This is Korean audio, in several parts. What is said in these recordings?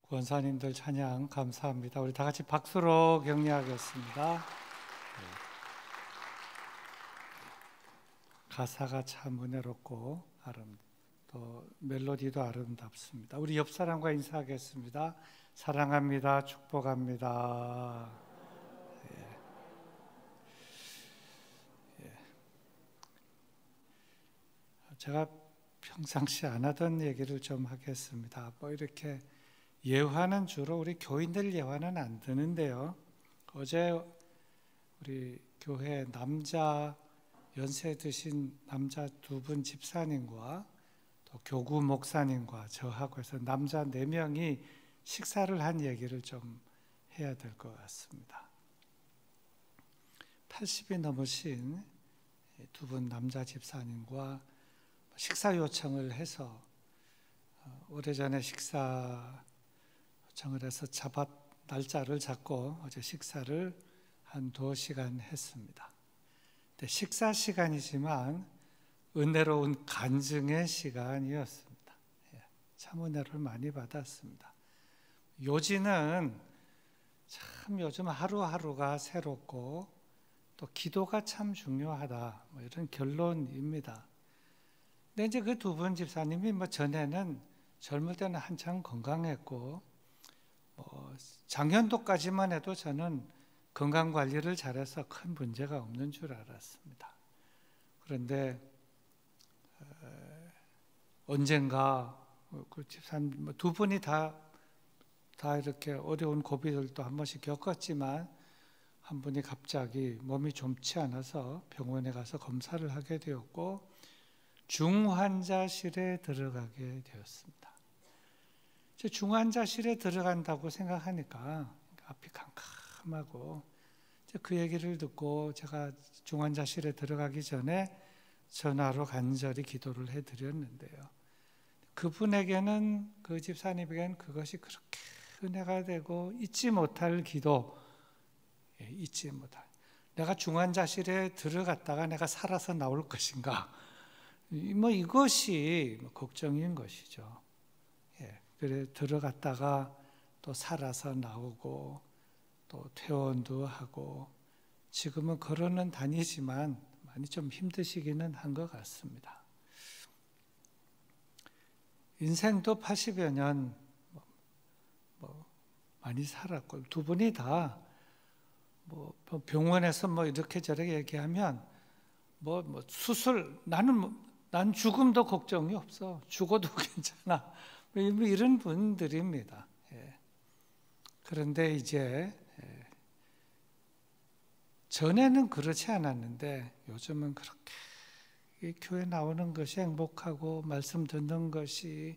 권사님들 찬양 감사합니다. 우리 다 같이 박수로 격려하겠습니다. 가사가 참 은혜롭고 또 멜로디도 아름답습니다. 우리 옆 사람과 인사하겠습니다. 사랑합니다. 축복합니다. 제가 평상시 안 하던 얘기를 좀 하겠습니다. 이렇게 예화는 주로 우리 교인들 예화는 안 드는데요. 어제 우리 교회 남자 연세 드신 남자 두 분 집사님과 또 교구 목사님과 저하고 해서 남자 4명이 식사를 한 얘기를 좀 해야 될 것 같습니다. 80이 넘으신 두 분 남자 집사님과 식사 요청을 해서 오래전에 식사 요청을 해서 날짜를 잡고 어제 식사를 한 2시간 했습니다. 식사 시간이지만 은혜로운 간증의 시간이었습니다. 참 은혜를 많이 받았습니다. 요지는 참 요즘 하루하루가 새롭고 또 기도가 참 중요하다, 이런 결론입니다. 근데 이제 그 두 분 집사님이 전에는 젊을 때는 한참 건강했고 작년도까지만 해도 저는 건강 관리를 잘해서 큰 문제가 없는 줄 알았습니다. 그런데 언젠가 그 집사님 두 분이 다 이렇게 어려운 고비들도 한 번씩 겪었지만 한 분이 갑자기 몸이 좋지 않아서 병원에 가서 검사를 하게 되었고 중환자실에 들어가게 되었습니다. 중환자실에 들어간다고 생각하니까 앞이 캄캄하고 그 얘기를 듣고 제가 중환자실에 들어가기 전에 전화로 간절히 기도를 해드렸는데요. 그분에게는, 그 집사님에게는 그것이 그렇게 은혜가 되고 잊지 못할 기도, 잊지 못할, 내가 중환자실에 들어갔다가 내가 살아서 나올 것인가, 이것이 걱정인 것이죠. 그래 들어갔다가 또 살아서 나오고 또 퇴원도 하고 지금은 걸어는 다니지만 많이 좀 힘드시기는 한 것 같습니다. 인생도 80여 년 많이 살았고 두 분이 다 병원에서 이렇게 저렇게 얘기하면 수술, 난 죽음도 걱정이 없어, 죽어도 괜찮아, 이런 분들입니다. 그런데 이제 전에는 그렇지 않았는데 요즘은 그렇게 교회 나오는 것이 행복하고 말씀 듣는 것이,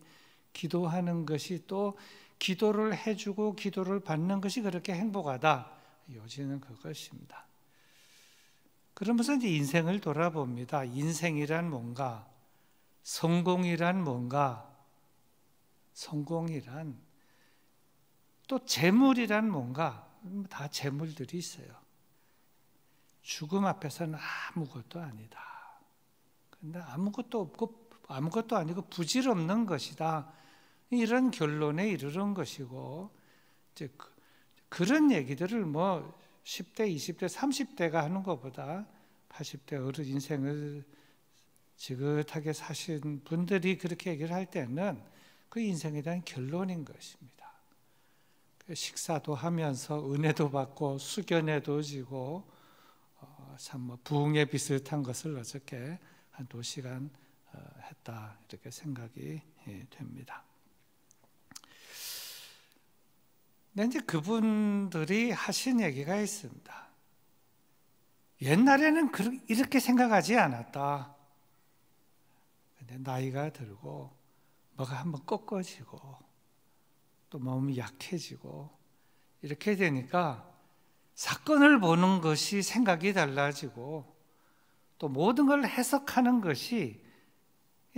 기도하는 것이, 또 기도를 해주고 기도를 받는 것이 그렇게 행복하다, 요즘은 그것입니다. 그러면서 이제 인생을 돌아봅니다. 인생이란 뭔가, 성공이란 뭔가, 성공이란 또 재물이란 뭔가, 다 재물들이 있어요. 죽음 앞에서는 아무것도 아니다. 그런데 아무것도 없고 아무것도 아니고 부질없는 것이다, 이런 결론에 이르는 것이고, 이제 그런 얘기들을 10대, 20대, 30대가 하는 것보다 80대 어른 인생을 지긋하게 사신 분들이 그렇게 얘기를 할 때는 그 인생에 대한 결론인 것입니다. 식사도 하면서 은혜도 받고 수견에도 지고 참 부흥에 비슷한 것을 어저께 한 2시간 했다, 이렇게 생각이 됩니다. 근데 이제 그분들이 하신 얘기가 있습니다. 옛날에는 이렇게 생각하지 않았다. 근데 나이가 들고 뭐가 한번 꺾어지고 또 몸이 약해지고 이렇게 되니까 사건을 보는 것이 생각이 달라지고 또 모든 걸 해석하는 것이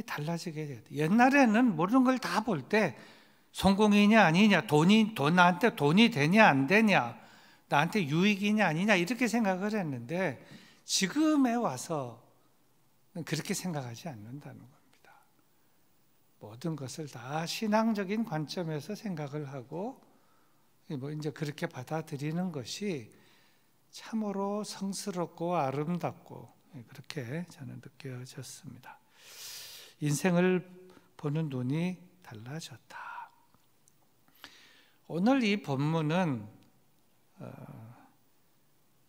달라지게 돼요. 옛날에는 모든 걸 다 볼 때 성공이냐 아니냐, 나한테 돈이 되냐 안 되냐, 나한테 유익이냐 아니냐, 이렇게 생각을 했는데 지금에 와서 그렇게 생각하지 않는다는 겁니다. 모든 것을 다 신앙적인 관점에서 생각을 하고 이제 그렇게 받아들이는 것이 참으로 성스럽고 아름답고 그렇게 저는 느껴졌습니다. 인생을 보는 눈이 달라졌다. 오늘 이 본문은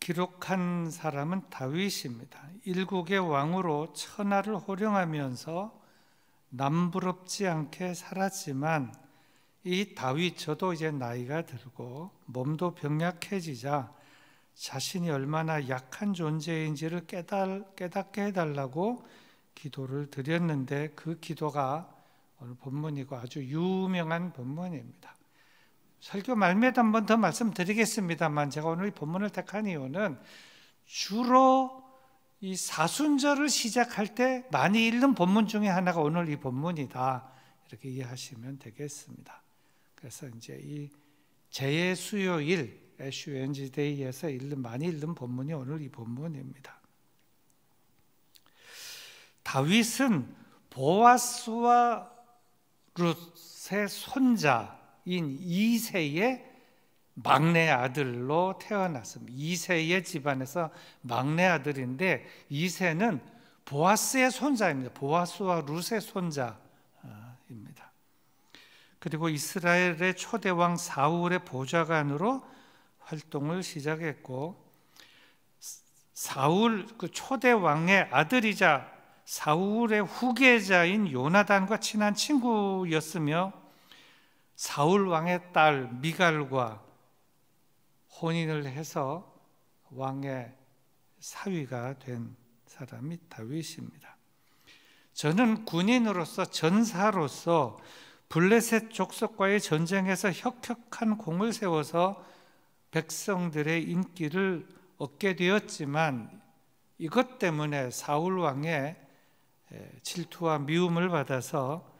기록한 사람은 다윗입니다. 일국의 왕으로 천하를 호령하면서 남부럽지 않게 살았지만 이 다윗, 저도 이제 나이가 들고 몸도 병약해지자 자신이 얼마나 약한 존재인지를 깨닫게 해달라고 기도를 드렸는데 그 기도가 오늘 본문이고 아주 유명한 본문입니다. 설교 말미에도 한 번 더 말씀드리겠습니다만 제가 오늘 이 본문을 택한 이유는 주로 이 사순절을 시작할 때 많이 읽는 본문 중에 하나가 오늘 이 본문이다, 이렇게 이해하시면 되겠습니다. 그래서 이제 이 재예수요일 애쉬 웬즈데이에서 많이 읽는 본문이 오늘 이 본문입니다. 다윗은 보아스와 룻의 손자인 이새의 막내 아들로 태어났습니다. 이새의 집안에서 막내 아들인데 이새는 보아스의 손자입니다. 보아스와 룻의 손자입니다. 그리고 이스라엘의 초대왕 사울의 보좌관으로 활동을 시작했고, 사울 그 초대왕의 아들이자 사울의 후계자인 요나단과 친한 친구였으며 사울 왕의 딸 미갈과 혼인을 해서 왕의 사위가 된 사람이 다윗입니다. 저는 군인으로서, 전사로서 블레셋 족속과의 전쟁에서 혁혁한 공을 세워서 백성들의 인기를 얻게 되었지만 이것 때문에 사울 왕의 질투와 미움을 받아서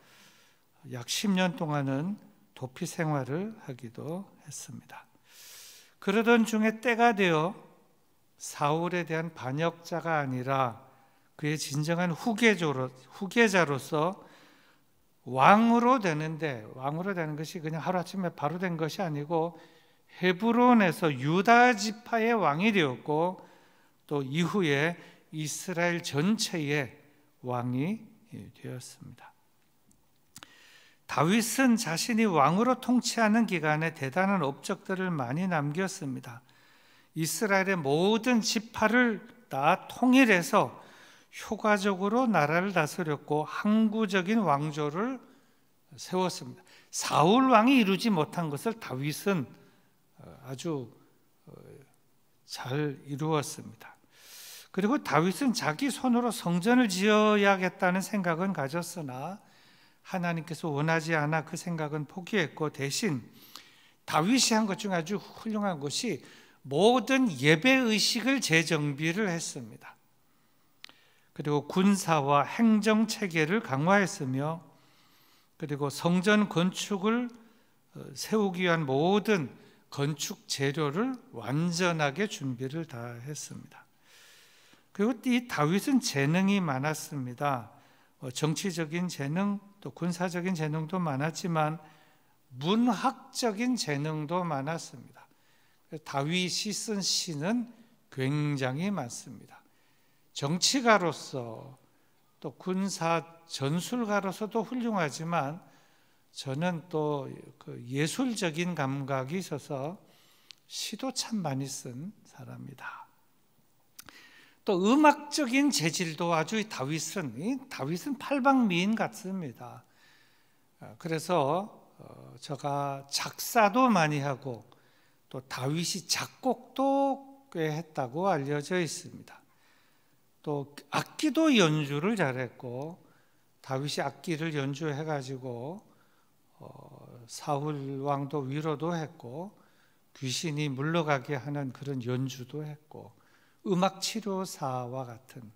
약 10년 동안은 도피 생활을 하기도 했습니다. 그러던 중에 때가 되어 사울에 대한 반역자가 아니라 그의 진정한 후계자로서 왕으로 되는데, 왕으로 되는 것이 그냥 하루아침에 바로 된 것이 아니고 헤브론에서 유다 지파의 왕이 되었고 또 이후에 이스라엘 전체의 왕이 되었습니다. 다윗은 자신이 왕으로 통치하는 기간에 대단한 업적들을 많이 남겼습니다. 이스라엘의 모든 지파를 다 통일해서 효과적으로 나라를 다스렸고 항구적인 왕조를 세웠습니다. 사울 왕이 이루지 못한 것을 다윗은 아주 잘 이루었습니다. 그리고 다윗은 자기 손으로 성전을 지어야겠다는 생각은 가졌으나 하나님께서 원하지 않아 그 생각은 포기했고, 대신 다윗이 한 것 중에 아주 훌륭한 것이 모든 예배의식을 재정비를 했습니다. 그리고 군사와 행정 체계를 강화했으며, 그리고 성전 건축을 세우기 위한 모든 건축 재료를 완전하게 준비를 다 했습니다. 그리고 이 다윗은 재능이 많았습니다. 정치적인 재능, 또 군사적인 재능도 많았지만 문학적인 재능도 많았습니다. 다윗이 쓴 시는 굉장히 많습니다. 정치가로서 또 군사 전술가로서도 훌륭하지만 저는 또 그 예술적인 감각이 있어서 시도 참 많이 쓴 사람이다. 또 음악적인 재질도 아주 다윗은 팔방미인 같습니다. 그래서 제가 작사도 많이 하고 또 다윗이 작곡도 꽤 했다고 알려져 있습니다. 또 악기도 연주를 잘했고, 다윗이 악기를 연주해가지고 사울 왕도 위로도 했고 귀신이 물러가게 하는 그런 연주도 했고 음악 치료사와 같은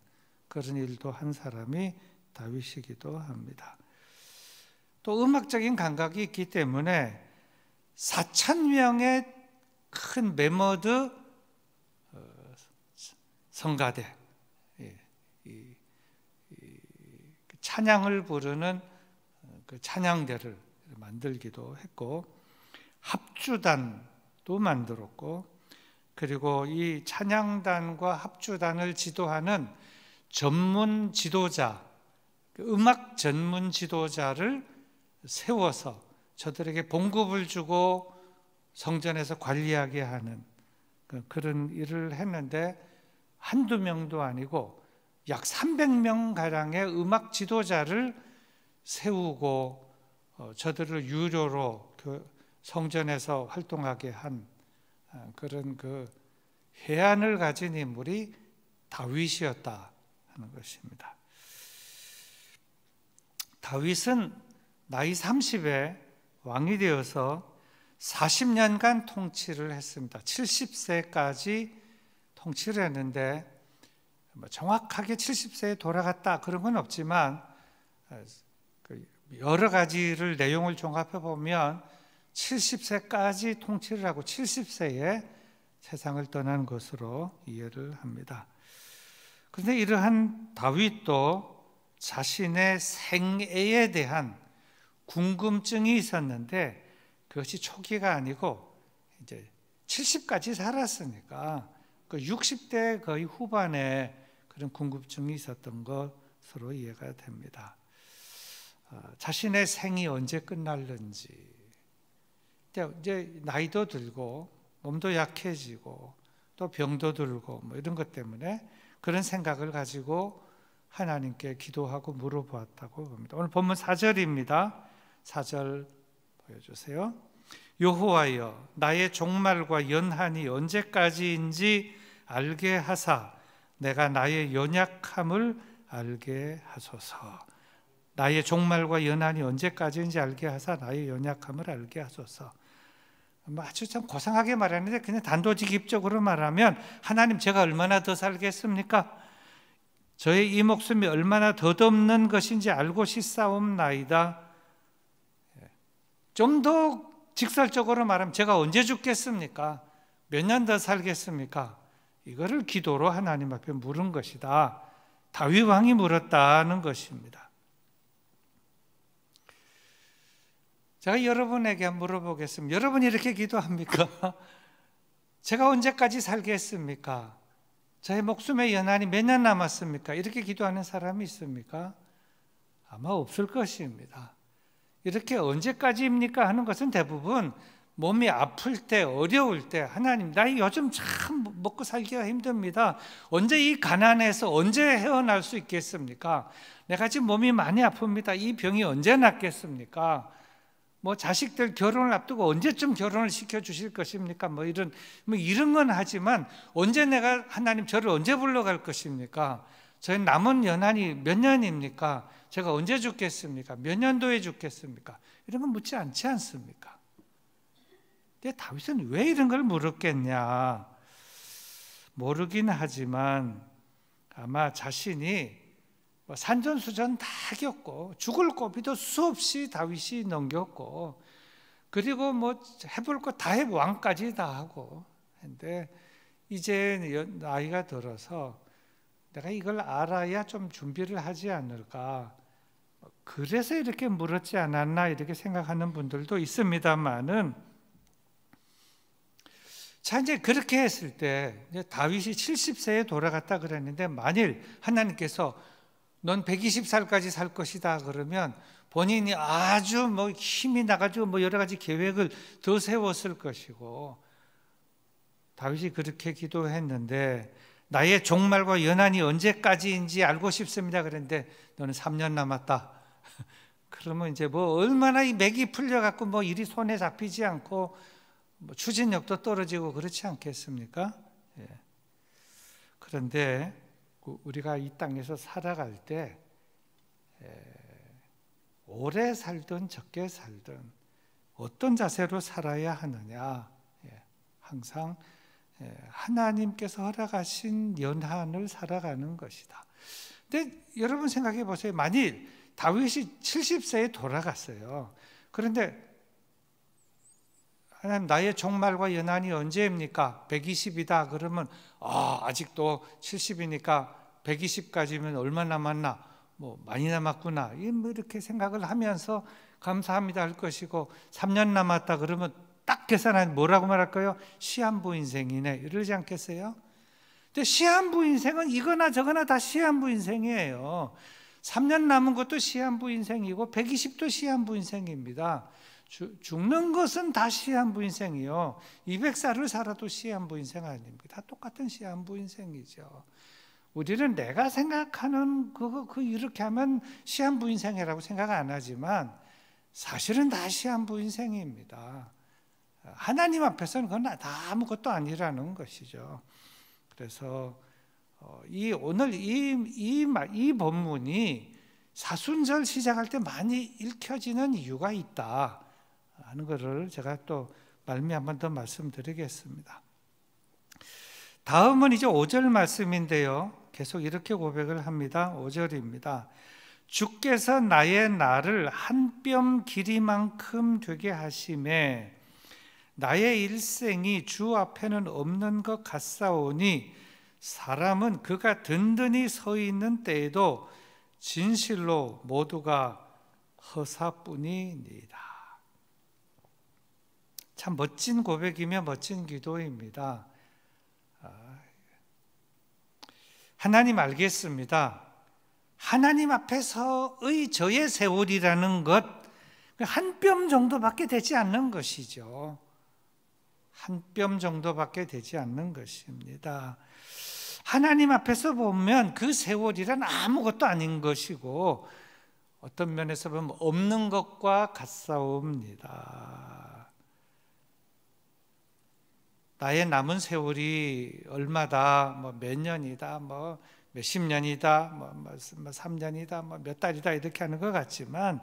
그런 일도 한 사람이 다윗이기도 합니다. 또 음악적인 감각이 있기 때문에 4,000명의 큰 메머드 성가대, 찬양을 부르는 그 찬양대를 만들기도 했고, 합주단도 만들었고, 그리고 이 찬양단과 합주단을 지도하는 전문 지도자, 음악 전문 지도자를 세워서 저들에게 봉급을 주고 성전에서 관리하게 하는 그런 일을 했는데, 한두 명도 아니고 약 300명가량의 음악 지도자를 세우고 저들을 유료로 성전에서 활동하게 한 그런 그 해안을 가진 인물이 다윗이었다 하는 것입니다. 다윗은 나이 30에 왕이 되어서 40년간 통치를 했습니다. 70세까지 통치를 했는데, 정확하게 70세에 돌아갔다 그런 건 없지만 여러 가지를 내용을 종합해 보면 70세까지 통치를 하고 70세에 세상을 떠난 것으로 이해를 합니다. 그런데 이러한 다윗도 자신의 생애에 대한 궁금증이 있었는데, 그것이 초기가 아니고 이제 70까지 살았으니까 그 60대 거의 후반에 그런 궁금증이 있었던 것으로 이해가 됩니다. 자신의 생이 언제 끝날는지, 이제 나이도 들고 몸도 약해지고 또 병도 들고 뭐 이런 것 때문에 그런 생각을 가지고 하나님께 기도하고 물어보았다고 봅니다. 오늘 본문 4절입니다. 4절 보여주세요. 여호와여, 나의 종말과 연한이 언제까지인지 알게 하사 내가 나의 연약함을 알게 하소서. 나의 종말과 연한이 언제까지인지 알게 하사 나의 연약함을 알게 하소서. 아주 참 고상하게 말하는데, 그냥 단도직입적으로 말하면, 하나님, 제가 얼마나 더 살겠습니까? 저의 이 목숨이 얼마나 덧없는 것인지 알고 싶사옵나이다. 좀 더 직설적으로 말하면 제가 언제 죽겠습니까? 몇 년 더 살겠습니까? 이거를 기도로 하나님 앞에 물은 것이다. 다윗 왕이 물었다는 것입니다. 제가 여러분에게 물어보겠습니다. 여러분이 이렇게 기도합니까? 제가 언제까지 살겠습니까? 저의 목숨의 연한이 몇 년 남았습니까? 이렇게 기도하는 사람이 있습니까? 아마 없을 것입니다. 이렇게 언제까지입니까? 하는 것은 대부분 몸이 아플 때, 어려울 때, 하나님, 나 요즘 참 먹고 살기가 힘듭니다. 언제 이 가난에서 언제 헤어날 수 있겠습니까? 내가 지금 몸이 많이 아픕니다. 이 병이 언제 낫겠습니까? 뭐 자식들 결혼을 앞두고 언제쯤 결혼을 시켜주실 것입니까? 뭐 이런 건 하지만, 언제 내가 하나님 저를 언제 불러갈 것입니까? 저희 남은 연한이 몇 년입니까? 제가 언제 죽겠습니까? 몇 년도에 죽겠습니까? 이런 건 묻지 않지 않습니까? 근데 다윗은 왜 이런 걸 물었겠냐? 모르긴 하지만 아마 자신이 산전수전 다 겪고 죽을 고비도 수없이 다윗이 넘겼고, 그리고 뭐 해볼 거 다 해보, 왕까지 다 하고, 근데 이제 나이가 들어서 내가 이걸 알아야 좀 준비를 하지 않을까, 그래서 이렇게 물었지 않았나 이렇게 생각하는 분들도 있습니다만은, 자, 이제 그렇게 했을 때 다윗이 70세에 돌아갔다 그랬는데, 만일 하나님께서 넌 120살까지 살 것이다 그러면 본인이 아주 뭐 힘이 나가지고 뭐 여러 가지 계획을 더 세웠을 것이고, 다윗이 그렇게 기도했는데, 나의 종말과 연한이 언제까지인지 알고 싶습니다 그랬는데, 너는 3년 남았다. 그러면 이제 뭐 얼마나 이 맥이 풀려갖고 뭐 일이 손에 잡히지 않고 뭐 추진력도 떨어지고 그렇지 않겠습니까? 예. 그런데 우리가 이 땅에서 살아갈 때 오래 살든 적게 살든 어떤 자세로 살아야 하느냐, 항상 하나님께서 허락하신 연한을 살아가는 것이다. 근데 여러분 생각해 보세요. 만일 다윗이 70세에 돌아갔어요. 그런데 하나님, 나의 종말과 연한이 언제입니까? 120이다 그러면 아직도 70이니까 120까지면 얼마 남았나? 뭐 많이 남았구나 뭐 이렇게 생각을 하면서 감사합니다 할 것이고, 3년 남았다 그러면 딱 계산하면 뭐라고 말할까요? 시한부 인생이네 이러지 않겠어요? 근데 시한부 인생은 이거나 저거나 다 시한부 인생이에요. 3년 남은 것도 시한부 인생이고 120도 시한부 인생입니다. 죽는 것은 다 시한부 인생이요. 200살을 살아도 시한부 인생 아닙니다. 다 똑같은 시한부 인생이죠. 우리는 내가 생각하는 그거 이렇게 하면 시한부 인생이라고 생각 안 하지만 사실은 다 시한부 인생입니다. 하나님 앞에서는 그건 다 아무것도 아니라는 것이죠. 그래서 오늘 이 본문이 사순절 시작할 때 많이 읽혀지는 이유가 있다 하는 것을 제가 또 말미 한 번 더 말씀드리겠습니다. 다음은 이제 5절 말씀인데요. 계속 이렇게 고백을 합니다. 5절입니다. 주께서 나의 날을 한 뼘 길이만큼 되게 하심에 나의 일생이 주 앞에는 없는 것 같사오니 사람은 그가 든든히 서 있는 때에도 진실로 모두가 허사뿐이니이다. 참 멋진 고백이며 멋진 기도입니다. 하나님 알겠습니다. 하나님 앞에서의 저의 세월이라는 것 한 뼘 정도밖에 되지 않는 것이죠. 한 뼘 정도밖에 되지 않는 것입니다. 하나님 앞에서 보면 그 세월이란 아무것도 아닌 것이고 어떤 면에서 보면 없는 것과 같사옵니다. 나의 남은 세월이 얼마다, 뭐 몇 년이다, 뭐 몇십 년이다, 뭐 3년이다, 뭐 몇 달이다 이렇게 하는 것 같지만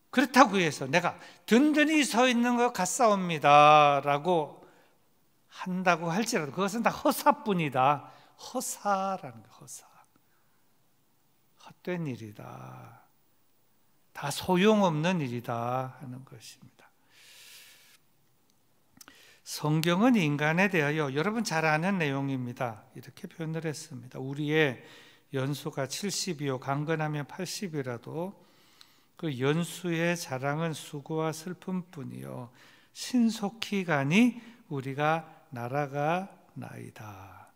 그렇다고 해서 내가 든든히 서 있는 것 같사옵니다 라고 한다고 할지라도 그것은 다 허사뿐이다. 허사라는 거, 허사. 헛된 일이다. 다 소용없는 일이다 하는 것입니다. 성경은 인간에 대하여 여러분 잘 아는 내용입니다. 이렇게 표현을 했습니다. 우리의 연수가 70이요 강건하면 80이라도 그 연수의 자랑은 수고와 슬픔뿐이요 신속히 가니 우리가 날아가 나이다.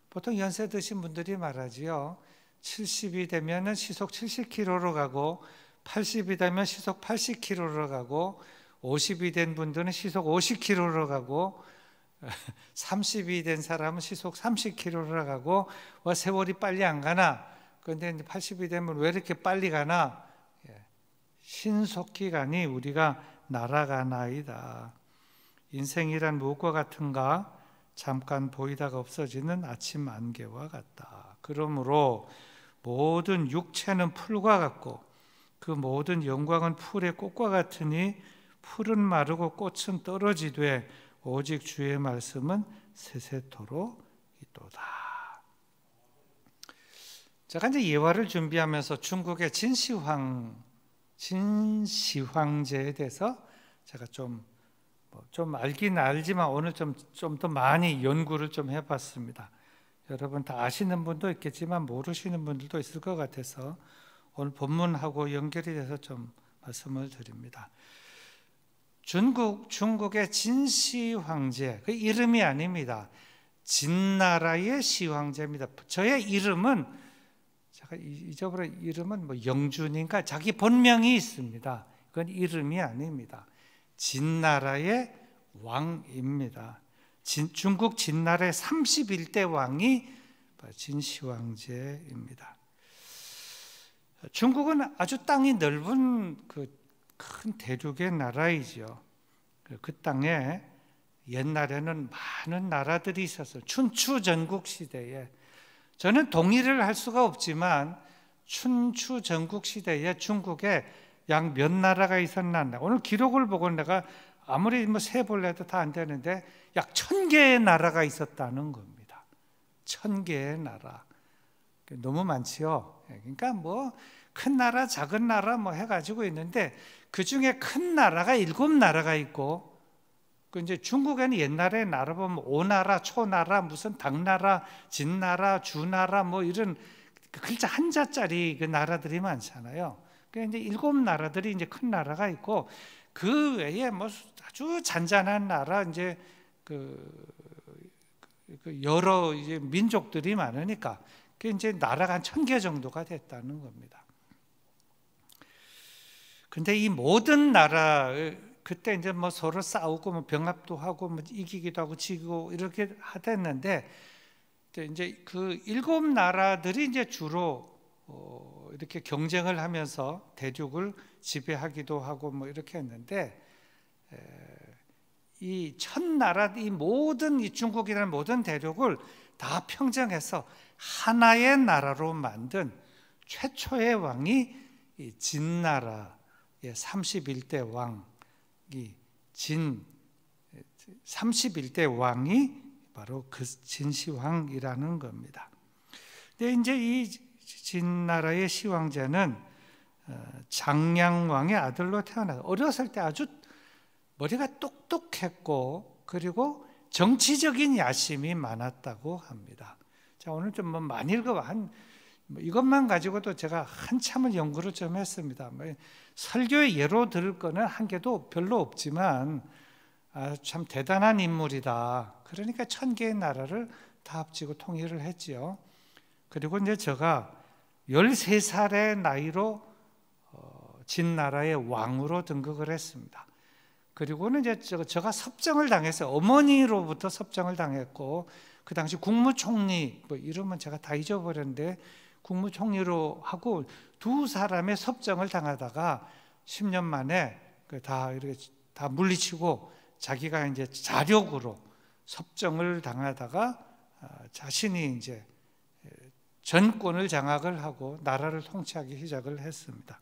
보통 연세 드신 분들이 말하지요. 70이 되면 시속 70km로 가고 80이 되면 시속 80km로 가고 50이 된 분들은 시속 50km로 가고 30이 된 사람은 시속 30km로 가고 세월이 빨리 안 가나? 그런데 80이 되면 왜 이렇게 빨리 가나? 신속히 가니 우리가 날아가나이다. 인생이란 무엇과 같은가? 잠깐 보이다가 없어지는 아침 안개와 같다. 그러므로 모든 육체는 풀과 같고 그 모든 영광은 풀의 꽃과 같으니 풀은 마르고 꽃은 떨어지되 오직 주의 말씀은 세세토록 있도다. 제가 이제 예화를 준비하면서 중국의 진시황제에 대해서 제가 좀 알긴 알지만 오늘 좀 더 많이 연구를 좀 해봤습니다. 여러분 다 아시는 분도 있겠지만 모르시는 분들도 있을 것 같아서 오늘 본문하고 연결이 돼서 좀 말씀을 드립니다. 중국의 진시 황제, 그 이름이 아닙니다. 진나라의 시황제입니다. 저의 이름은 제가 잊어버린 이름은 뭐 영준인가 자기 본명이 있습니다. 그건 이름이 아닙니다. 진나라의 왕입니다. 중국 진나라의 31대 왕이 진시황제입니다. 중국은 아주 땅이 넓은 큰 대륙의 나라이죠. 그 땅에 옛날에는 많은 나라들이 있었어요. 춘추 전국 시대에. 저는 동의를 할 수가 없지만 춘추 전국 시대에 중국에 약 몇 나라가 있었나? 오늘 기록을 보고 내가 아무리 세볼래 해도 다 안 되는데 약 1000개의 나라가 있었다는 겁니다. 1000개의 나라. 너무 많지요. 그러니까 큰 나라, 작은 나라 해가지고 있는데 그 중에 큰 나라가 7나라가 있고, 이제 중국에는 옛날에 나라 보면 오나라, 초나라, 무슨 당나라, 진나라, 주나라 이런 그 글자 한자짜리 그 나라들이 많잖아요. 그러니까 이제 7나라들이 이제 큰 나라가 있고 그 외에 뭐 아주 잔잔한 나라 이제 그 여러 이제 민족들이 많으니까 그 이제 나라가 한 1000개 정도가 됐다는 겁니다. 근데 이 모든 나라 그때 이제 뭐 서로 싸우고 뭐 병합도 하고 뭐 이기기도 하고 지고 이렇게 하댔는데 이제 그 7나라들이 이제 주로 이렇게 경쟁을 하면서 대륙을 지배하기도 하고 뭐 이렇게 했는데 이 1000나라 이 모든 이 중국이라는 모든 대륙을 다 평정해서 하나의 나라로 만든 최초의 왕이 이 진나라의 31대 왕이 31대 왕이 바로 그 진시황이라는 겁니다. 근데 이제 이 진나라의 시황제는 장량왕의 아들로 태어나서 어렸을 때 아주 머리가 똑똑했고 그리고 정치적인 야심이 많았다고 합니다. 자, 오늘 좀 뭐 많이 읽어봐. 이것만 가지고도 제가 한참을 연구를 좀 했습니다. 설교의 예로 들을 거는 한 개도 별로 없지만 참 대단한 인물이다. 그러니까 1000개의 나라를 다 합치고 통일을 했지요. 그리고 이제 제가 13살의 나이로 진나라의 왕으로 등극을 했습니다. 그리고는 이제 제가 섭정을 당했어요. 어머니로부터 섭정을 당했고 그 당시 국무총리 뭐 이름은 제가 다 잊어버렸는데 국무총리로 하고 두 사람의 섭정을 당하다가 10년 만에 다 이렇게 다 물리치고 자기가 이제 자력으로 섭정을 당하다가 자신이 이제 전권을 장악을 하고 나라를 통치하기 시작을 했습니다.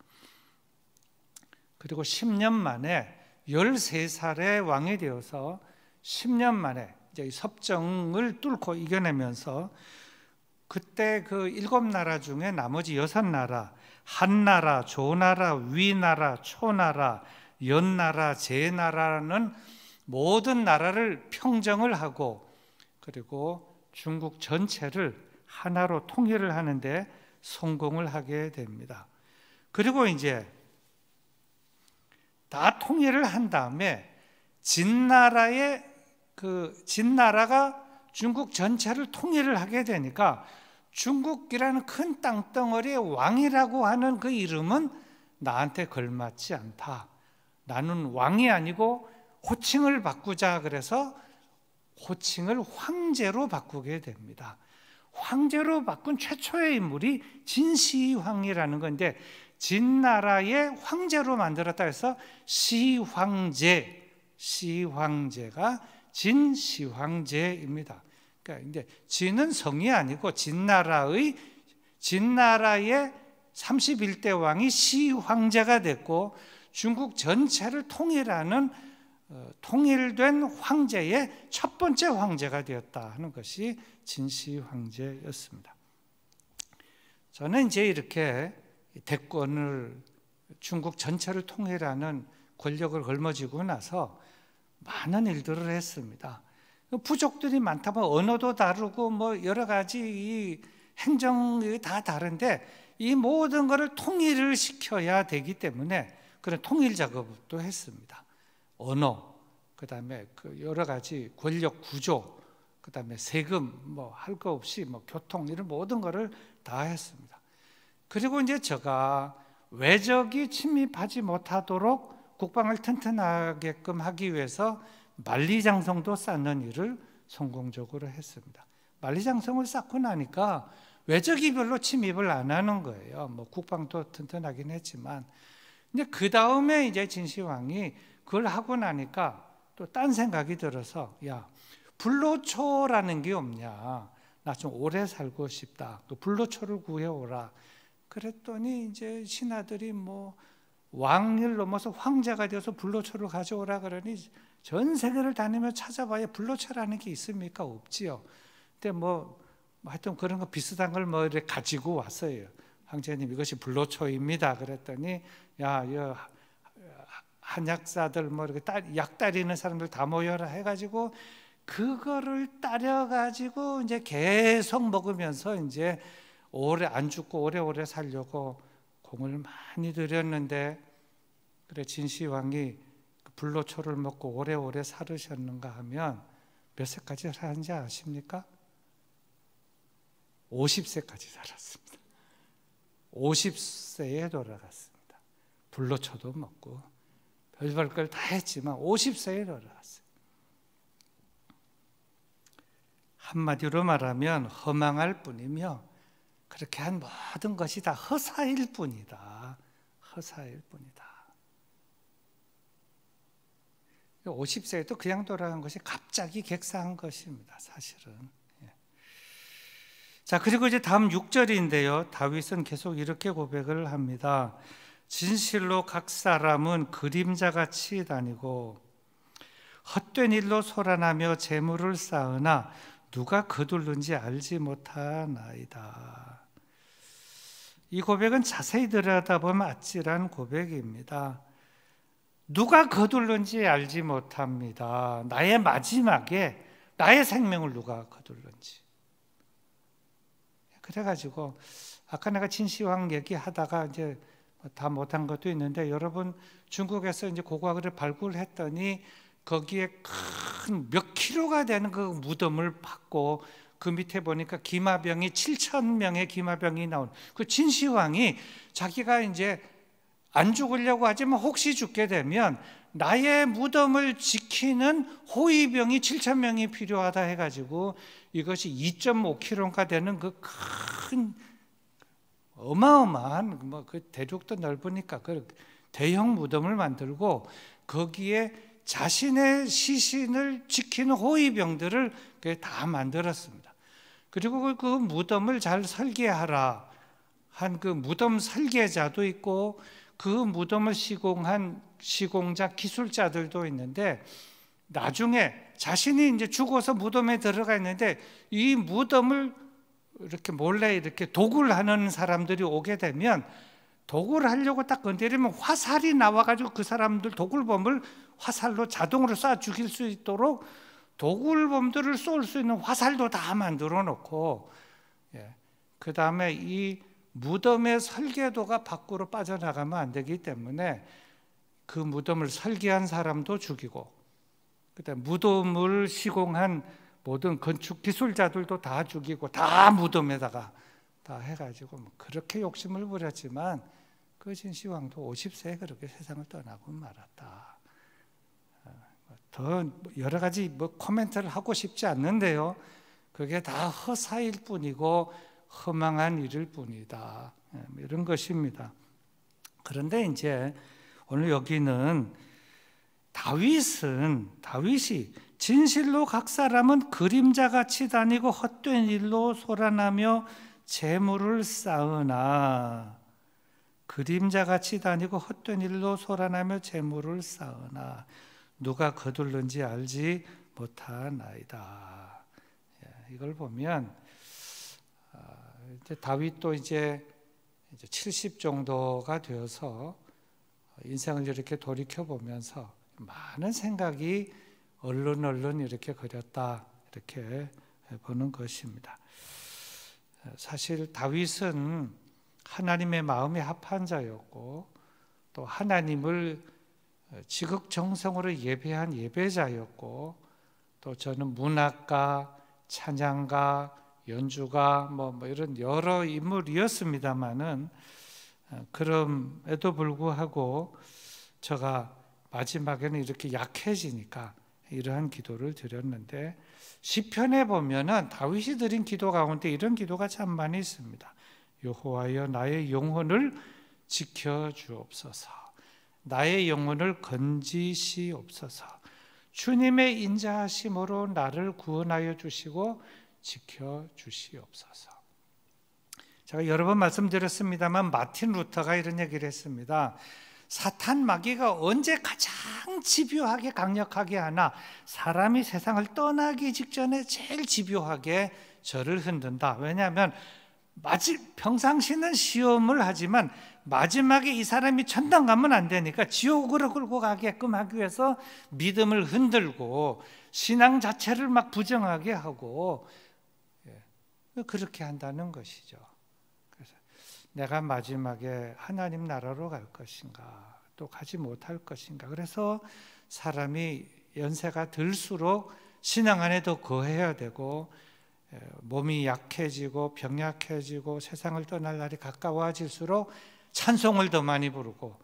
그리고 10년 만에 13살의 왕이 되어서 10년 만에 이제 섭정을 뚫고 이겨내면서 그때 그 7나라 중에 나머지 6나라, 한나라, 조나라, 위나라, 초나라, 연나라, 제나라는 모든 나라를 평정을 하고 그리고 중국 전체를 하나로 통일을 하는데 성공을 하게 됩니다. 그리고 이제 다 통일을 한 다음에 진나라가 중국 전체를 통일을 하게 되니까 중국이라는 큰 땅덩어리의 왕이라고 하는 그 이름은 나한테 걸맞지 않다. 나는 왕이 아니고 호칭을 바꾸자 그래서 호칭을 황제로 바꾸게 됩니다. 황제로 바꾼 최초의 인물이 진시황이라는 건데 진나라의 황제로 만들었다 해서 시황제가 진시황제입니다. 그러니까 이제 진은 성이 아니고 진나라의 31대 왕이 시황제가 됐고 중국 전체를 통일하는 통일된 황제의 첫 번째 황제가 되었다 하는 것이 진시황제였습니다. 저는 이제 이렇게 대권을 중국 전체를 통일하는 권력을 걸머쥐고 나서 많은 일들을 했습니다. 부족들이 많다 보면 언어도 다르고 뭐 여러 가지 이 행정이 다 다른데 이 모든 것을 통일을 시켜야 되기 때문에 그런 통일 작업도 했습니다. 언어, 그다음에 그 여러 가지 권력 구조, 그다음에 세금 뭐 할 거 없이 뭐 교통 이런 모든 것을 다 했습니다. 그리고 이제 제가 외적이 침입하지 못하도록 국방을 튼튼하게끔 하기 위해서 만리장성도 쌓는 일을 성공적으로 했습니다. 만리장성을 쌓고 나니까 외적이 별로 침입을 안 하는 거예요. 뭐 국방도 튼튼하긴 했지만, 근데 그 다음에 이제 진시황이 그걸 하고 나니까 또 딴 생각이 들어서, 야, 불로초라는 게 없냐? 나 좀 오래 살고 싶다. 그 불로초를 구해오라. 그랬더니 이제 신하들이 뭐 왕을 넘어서 황제가 되어서 불로초를 가져오라 그러니 전 세계를 다니며 찾아봐야 불로초라는 게 있습니까? 없지요. 근데 뭐 하여튼 그런 거 비슷한 걸 뭐 이렇게 가지고 왔어요. 황제님 이것이 불로초입니다. 그랬더니 야, 한약사들 뭐 이렇게 약 따리는 사람들 다 모여라 해가지고 그거를 따려가지고 이제 계속 먹으면서 이제 오래 안 죽고 오래오래 살려고 공을 많이 들였는데 그래 진시황이 불로초를 먹고 오래오래 살으셨는가 하면 몇 세까지 살았는지 아십니까? 50세까지 살았습니다. 50세에 돌아갔습니다. 불로초도 먹고 별별 걸 다 했지만 50세에 돌아갔어요. 한마디로 말하면 허망할 뿐이며 그렇게 한 모든 것이 다 허사일 뿐이다. 허사일 뿐이다. 50세에도 그냥 돌아간 것이 갑자기 객사한 것입니다. 사실은. 자, 그리고 이제 다음 6절인데요. 다윗은 계속 이렇게 고백을 합니다. 진실로 각 사람은 그림자같이 다니고 헛된 일로 소란하며 재물을 쌓으나 누가 거둘는지 알지 못하나이다. 이 고백은 자세히 들여다보면 아찔한 고백입니다. 누가 거둘는지 알지 못합니다. 나의 마지막에 나의 생명을 누가 거둘는지. 그래가지고 아까 내가 진시황 얘기하다가 이제 다 못한 것도 있는데 여러분 중국에서 이제 고고학을 발굴했더니 거기에 큰 몇 킬로가 되는 그 무덤을 받고 그 밑에 보니까 기마병이 7,000명의 기마병이 나온 그 진시황이 자기가 이제 안 죽으려고 하지만 혹시 죽게 되면 나의 무덤을 지키는 호위병이 7,000명이 필요하다 해가지고 이것이 2.5km가 되는 그 큰 어마어마한 뭐 그 대륙도 넓으니까 그 대형 무덤을 만들고 거기에 자신의 시신을 지키는 호위병들을 다 만들었습니다. 그리고 그 무덤을 잘 설계하라 한 그 무덤 설계자도 있고 그 무덤을 시공한 시공자 기술자들도 있는데 나중에 자신이 이제 죽어서 무덤에 들어가 있는데 이 무덤을 이렇게 몰래 이렇게 도굴 하는 사람들이 오게 되면 도굴 하려고 딱 건드리면 화살이 나와가지고 그 사람들 도굴범을 화살로 자동으로 쏴 죽일 수 있도록 도굴범들을 쏠 수 있는 화살도 다 만들어 놓고 그 다음에 이 무덤의 설계도가 밖으로 빠져나가면 안 되기 때문에 그 무덤을 설계한 사람도 죽이고 그다음에 무덤을 시공한 모든 건축 기술자들도 다 죽이고 다 무덤에다가 다 해가지고 뭐 그렇게 욕심을 부렸지만 그 진시황도 50세에 그렇게 세상을 떠나고 말았다. 더 여러 가지 뭐 코멘트를 하고 싶지 않는데요. 그게 다 허사일 뿐이고 허망한 일일 뿐이다. 이런 것입니다. 그런데 이제 오늘 여기는 다윗이 진실로 각 사람은 그림자같이 다니고 헛된 일로 소란하며 재물을 쌓으나 그림자같이 다니고 헛된 일로 소란하며 재물을 쌓으나 누가 거둘는지 알지 못하나이다. 이걸 보면 이제 다윗도 이제 70 정도가 되어서 인생을 이렇게 돌이켜 보면서 많은 생각이 얼른 이렇게 그렸다 이렇게 보는 것입니다. 사실 다윗은 하나님의 마음에 합한 자였고 또 하나님을 지극정성으로 예배한 예배자였고 또 저는 문학가, 찬양가, 연주가 뭐 이런 여러 인물이었습니다만은 그럼에도 불구하고 제가 마지막에는 이렇게 약해지니까 이러한 기도를 드렸는데 시편에 보면은 다윗이 드린 기도 가운데 이런 기도가 참 많이 있습니다. 여호와여 나의 영혼을 지켜 주옵소서. 나의 영혼을 건지시옵소서. 주님의 인자하심으로 나를 구원하여 주시고 지켜 주시옵소서. 제가 여러 번 말씀드렸습니다만 마틴 루터가 이런 얘기를 했습니다. 사탄 마귀가 언제 가장 집요하게 강력하게 하나 사람이 세상을 떠나기 직전에 제일 집요하게 저를 흔든다. 왜냐하면 평상시는 시험을 하지만 마지막에 이 사람이 천당 가면 안 되니까 지옥으로 끌고 가게끔 하기 위해서 믿음을 흔들고 신앙 자체를 막 부정하게 하고 그렇게 한다는 것이죠. 내가 마지막에 하나님 나라로 갈 것인가, 또 가지 못할 것인가. 그래서 사람이 연세가 들수록 신앙 안에 더 거해야 되고, 몸이 약해지고 병약해지고 세상을 떠날 날이 가까워질수록 찬송을 더 많이 부르고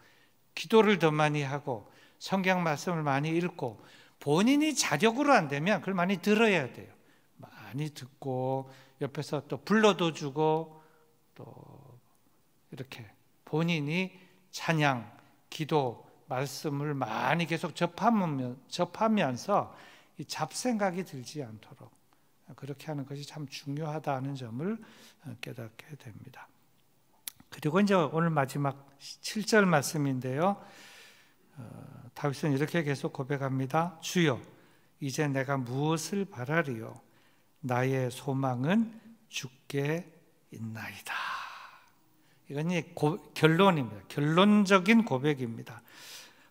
기도를 더 많이 하고 성경 말씀을 많이 읽고, 본인이 자력으로 안 되면 그걸 많이 들어야 돼요. 많이 듣고 옆에서 또 불러도 주고, 또 이렇게 본인이 찬양, 기도, 말씀을 많이 계속 접하면서 이 잡생각이 들지 않도록 그렇게 하는 것이 참 중요하다는 점을 깨닫게 됩니다. 그리고 이제 오늘 마지막 7절 말씀인데요. 다윗은 이렇게 계속 고백합니다. 주여, 이제 내가 무엇을 바라리요? 나의 소망은 주께 있나이다. 이건 결론입니다. 결론적인 고백입니다.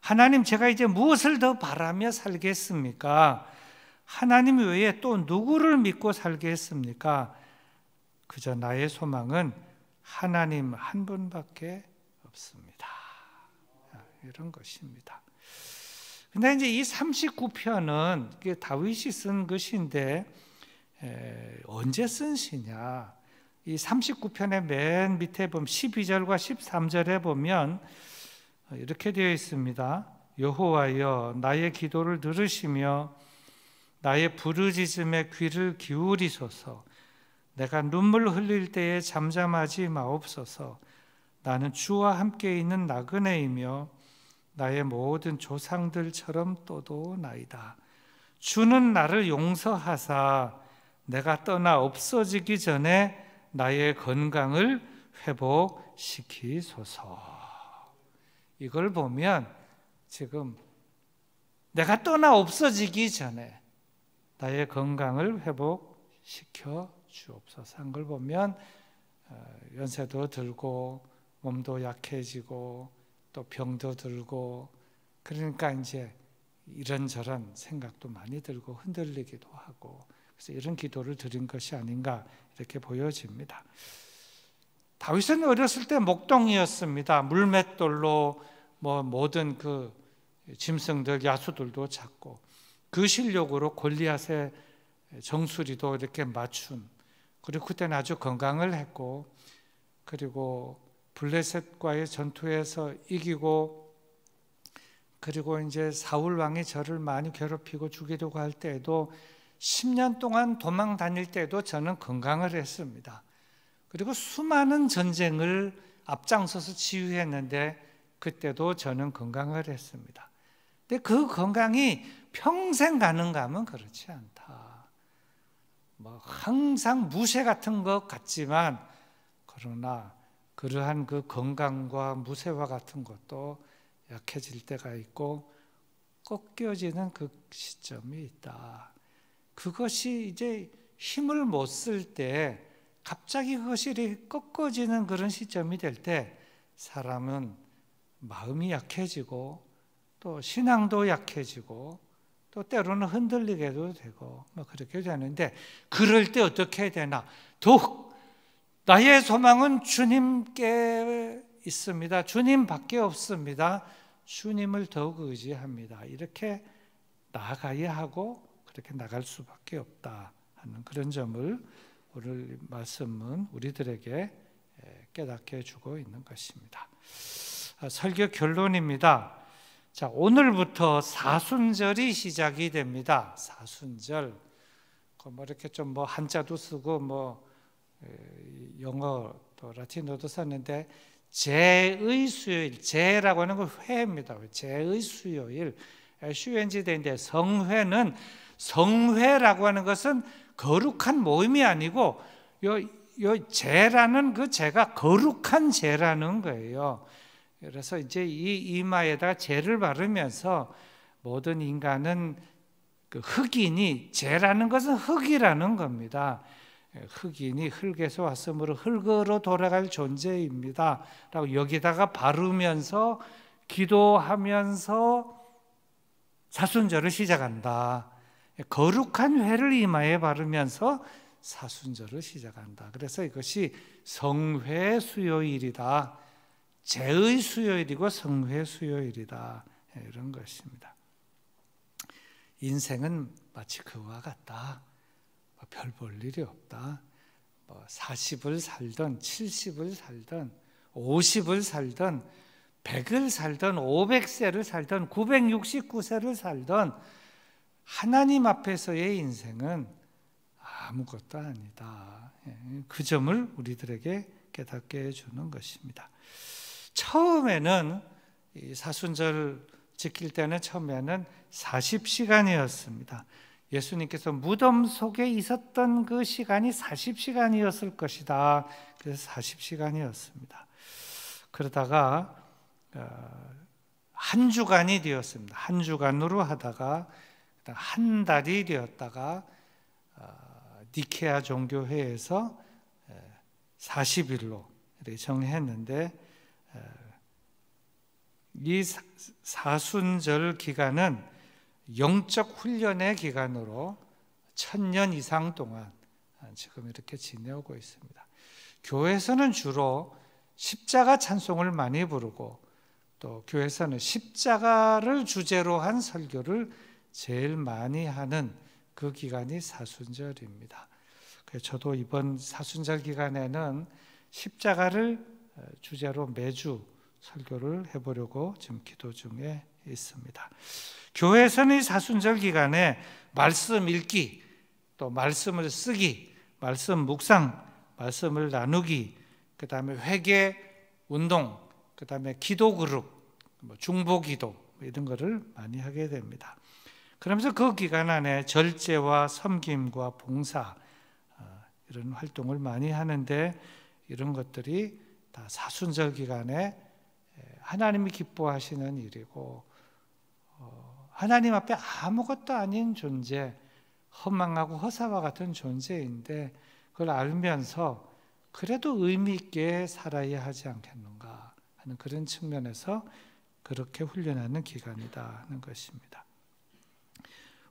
하나님, 제가 이제 무엇을 더 바라며 살겠습니까? 하나님 외에 또 누구를 믿고 살겠습니까? 그저 나의 소망은 하나님 한 분밖에 없습니다. 이런 것입니다. 근데 이제 이 39편은 다윗이 쓴 것인데 언제 쓴 시냐? 이 39편의 맨 밑에 보면 12절과 13절에 보면 이렇게 되어 있습니다. 여호와여, 나의 기도를 들으시며 나의 부르짖음에 귀를 기울이소서. 내가 눈물 흘릴 때에 잠잠하지 마옵소서. 나는 주와 함께 있는 나그네이며 나의 모든 조상들처럼 떠도나이다. 주는 나를 용서하사 내가 떠나 없어지기 전에 나의 건강을 회복시키소서. 이걸 보면 지금 내가 떠나 없어지기 전에 나의 건강을 회복시켜 주옵소서 한 걸 보면 연세도 들고 몸도 약해지고 또 병도 들고, 그러니까 이제 이런저런 생각도 많이 들고 흔들리기도 하고, 그래서 이런 기도를 드린 것이 아닌가 이렇게 보여집니다. 다윗은 어렸을 때 목동이었습니다. 물맷돌로 모든 그 짐승들, 야수들도 잡고, 그 실력으로 골리앗의 정수리도 이렇게 맞춘, 그리고 그때는 아주 건강을 했고, 그리고 블레셋과의 전투에서 이기고, 그리고 이제 사울 왕이 저를 많이 괴롭히고 죽이려고 할 때에도 10년 동안 도망 다닐 때도 저는 건강을 했습니다. 그리고 수많은 전쟁을 앞장서서 지휘했는데 그때도 저는 건강을 했습니다. 근데 그 건강이 평생 가는가 하면 그렇지 않다. 항상 무쇠 같은 것 같지만, 그러나 그러한 그 건강과 무쇠와 같은 것도 약해질 때가 있고 꺾여지는 그 시점이 있다. 그것이 이제 힘을 못 쓸 때 갑자기 그것이 꺾어지는 그런 시점이 될 때 사람은 마음이 약해지고 또 신앙도 약해지고 또 때로는 흔들리게도 되고 그렇게 되는데, 그럴 때 어떻게 해야 되나? 더욱 나의 소망은 주님께 있습니다. 주님밖에 없습니다. 주님을 더욱 의지합니다. 이렇게 나아가야 하고 그렇게 나갈 수밖에 없다 하는 그런 점을 오늘 말씀은 우리들에게 깨닫게 해주고 있는 것입니다. 설교 결론입니다. 자, 오늘부터 사순절이 시작이 됩니다. 사순절, 이렇게 좀 한자도 쓰고 영어 또 라틴어도 썼는데, 제의 수요일, 제라고 하는 건 회입니다. 제의 수요일, SUNG인데 성회는, 성회라고 하는 것은 거룩한 모임이 아니고 요 제라는 그 제가 거룩한 제라는 거예요. 그래서 이제 이 이마에다가 제를 바르면서 모든 인간은 그 흑인이, 제라는 것은 흙이라는 겁니다. 흑인이 흙에서 왔으므로 흙으로 돌아갈 존재입니다 라고 여기다가 바르면서 기도하면서 사순절을 시작한다. 거룩한 회를 이마에 바르면서 사순절을 시작한다. 그래서 이것이 성회 수요일이다. 제의 수요일이고 성회 수요일이다. 이런 것입니다. 인생은 마치 그와 같다. 별 볼 일이 없다. 40을 살든 70을 살든 50을 살든 100을 살든 500세를 살든 969세를 살든 하나님 앞에서의 인생은 아무것도 아니다. 그 점을 우리들에게 깨닫게 해주는 것입니다. 처음에는 이 사순절 지킬 때는 처음에는 40시간이었습니다. 예수님께서 무덤 속에 있었던 그 시간이 40시간이었을 것이다. 그래서 40시간이었습니다. 그러다가 한 주간이 되었습니다. 한 주간으로 하다가 한 달이 되었다가 니케아 종교회에서 40일로 정했는데, 이 사순절 기간은 영적 훈련의 기간으로 1000년 이상 동안 지금 이렇게 지내오고 있습니다. 교회에서는 주로 십자가 찬송을 많이 부르고, 또 교회에서는 십자가를 주제로 한 설교를 제일 많이 하는 그 기간이 사순절입니다. 그래서 저도 이번 사순절 기간에는 십자가를 주제로 매주 설교를 해보려고 지금 기도 중에 있습니다. 교회에서는 이 사순절 기간에 말씀 읽기, 또 말씀을 쓰기, 말씀 묵상, 말씀을 나누기, 그 다음에 회개 운동, 그 다음에 기도 그룹, 중보 기도 이런 거를 많이 하게 됩니다. 그러면서 그 기간 안에 절제와 섬김과 봉사 이런 활동을 많이 하는데, 이런 것들이 다 사순절 기간에 하나님이 기뻐하시는 일이고, 하나님 앞에 아무것도 아닌 존재, 허망하고 허사와 같은 존재인데 그걸 알면서 그래도 의미 있게 살아야 하지 않겠는가 하는 그런 측면에서 그렇게 훈련하는 기간이다 하는 것입니다.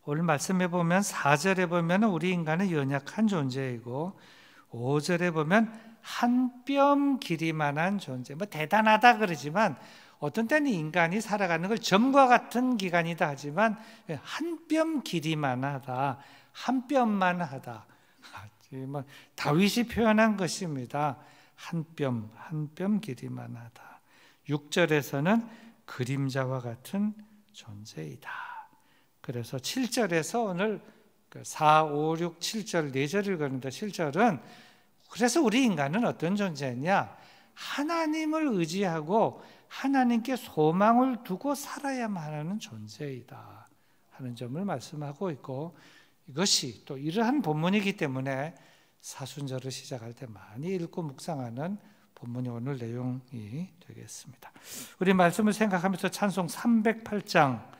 오늘 말씀해 보면 4절에 보면 우리 인간은 연약한 존재이고, 5절에 보면 한 뼘 길이만한 존재, 대단하다 그러지만 어떤 때는 인간이 살아가는 걸 점과 같은 기간이다 하지만 한 뼘 길이만 하다, 한 뼘만 하다. 다윗이 표현한 것입니다. 한 뼘 길이만 하다. 6절에서는 그림자와 같은 존재이다. 그래서 7절에서 오늘 4, 5, 6, 7절 4절 읽었는데, 7절은 그래서 우리 인간은 어떤 존재냐? 하나님을 의지하고 하나님께 소망을 두고 살아야만 하는 존재이다 하는 점을 말씀하고 있고, 이것이 또 이러한 본문이기 때문에 사순절을 시작할 때 많이 읽고 묵상하는 본문이 오늘 내용이 되겠습니다. 우리 말씀을 생각하면서 찬송 308장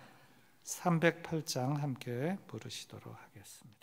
함께 부르시도록 하겠습니다.